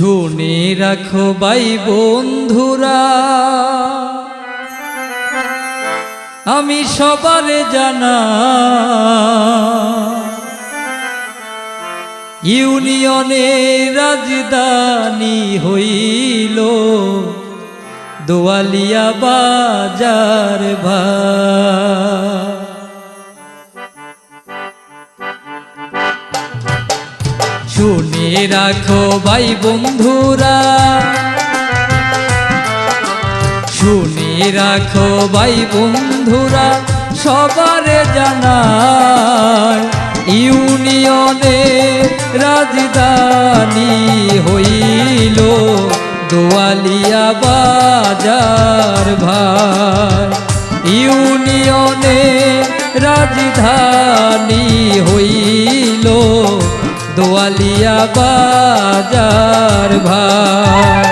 শুনে রাখো ভাই বন্ধুরা, আমি সবারে জানা ইউনিয়নে রাজধানী হইল দোয়ালিয়া বাজার ভাই। শুনে রাখো ভাই বন্ধুরা, শুনে রাখো ভাই বন্ধুরা, সবারে জানাই ইউনিয়নে রাজধানী হইল দোয়ালিয়া বাজার ভাই। ইউনিয়নে রাজধানী হইল দোয়ালিয়া বাজার ভাই।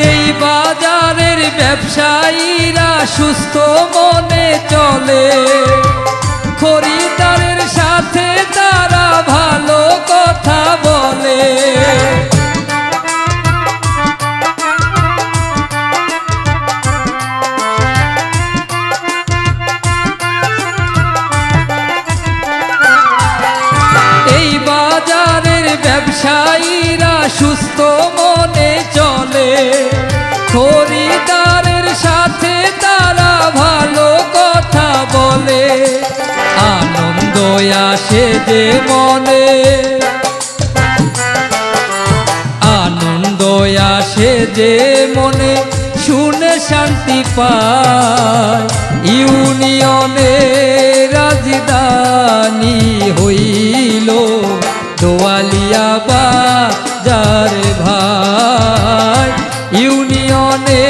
এই বাজারের ব্যবসায়ীরা সুস্থ মনে চলে, খরিদ্দারের সাথে তারা ভালো কথা বলে। এই বাজারের ব্যবসায়ীরা সুস্থ মনে চলে, খরিদ্দারের সাথে তারা ভালো কথা বলে। আনন্দ আসে যে মনে, আনন্দ আসে যে মনে, শুনে শান্তি পায় ইউনিয়নে রাজধানী হইল দোয়ালিয়া বাজার ভাই। ইউনিয়নে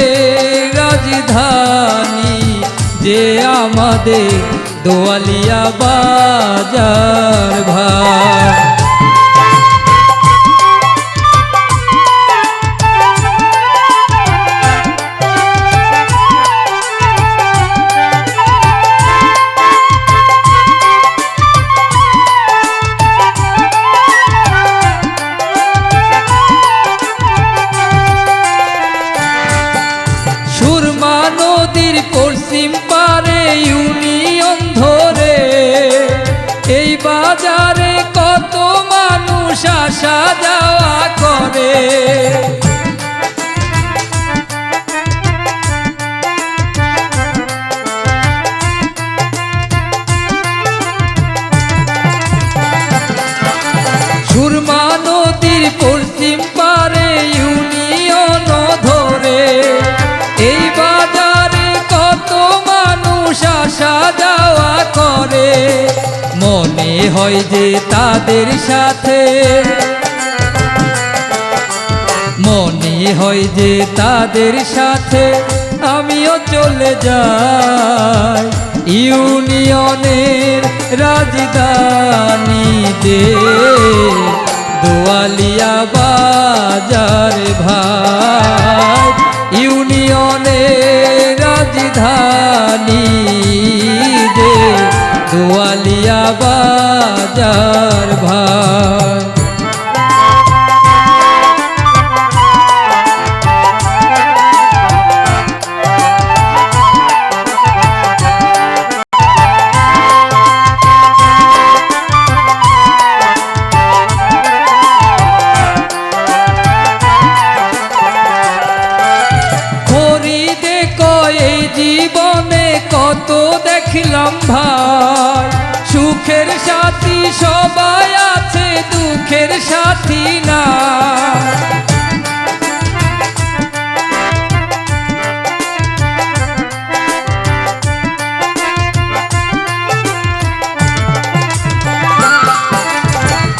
রাজধানী যে আমাদের দোয়ালিয়া বাজার ভাই। সুরমা নদীর পশ্চিম পারে ইউনিয়ন ধরে, এই বাজারে কত মানুষ আসা যাওয়া করে। সুরমা নদীর পশ্চিম পারে ইউনিয়ন ধরে, এই বাজারে কত মানুষ আসা যাওয়া করে। মনে হয় যে তাদের সাথে, মনে হয় যে তাদের সাথে আমিও চলে যাই ইউনিয়নের রাজধানীতে দোয়ালিয়া বাজার ভাই। ইউনিয়নের রাজধানী দে দোয়ালিয়া বাজার ভাই। জীবনে কত দেখলাম ভাই, সুখের সাথী সবাই আছে, দুঃখের সাথী না।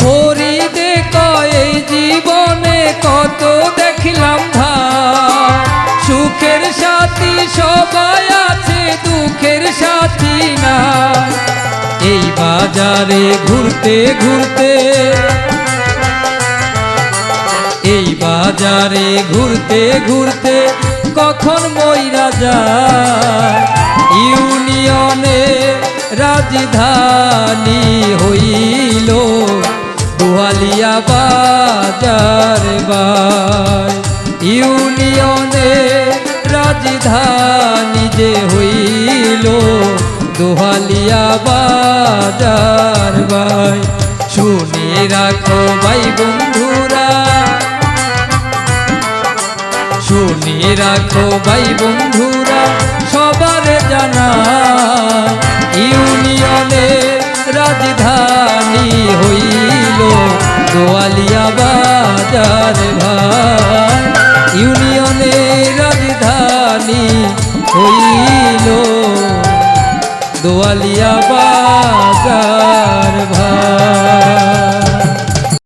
খরিদে কয় জীবনে কত দেখলাম ভাই, সুখের সাথী সবাই আছে, দুঃখের সাথী না। এই বাজারে ঘুরতে ঘুরতে, এই বাজারে ঘুরতে ঘুরতে কখন মইরা যায়। ইউনিয়নে রাজধানী হইল দোহালিয়া বাজার ভাই। ইউনিয়নে রাজধানী যে হইল দোহালিয়া বাজার ভাই। শুনে রাখো ভাই বন্ধুরা, শুনে রাখো ভাই বন্ধুরা, সবার জানা ইউনিয়নে রাজধানী হইল দোয়ালিয়া বাজার ভাই। ইউনিয়নে রাজধানী হইল দোয়ালিয়া বাজার।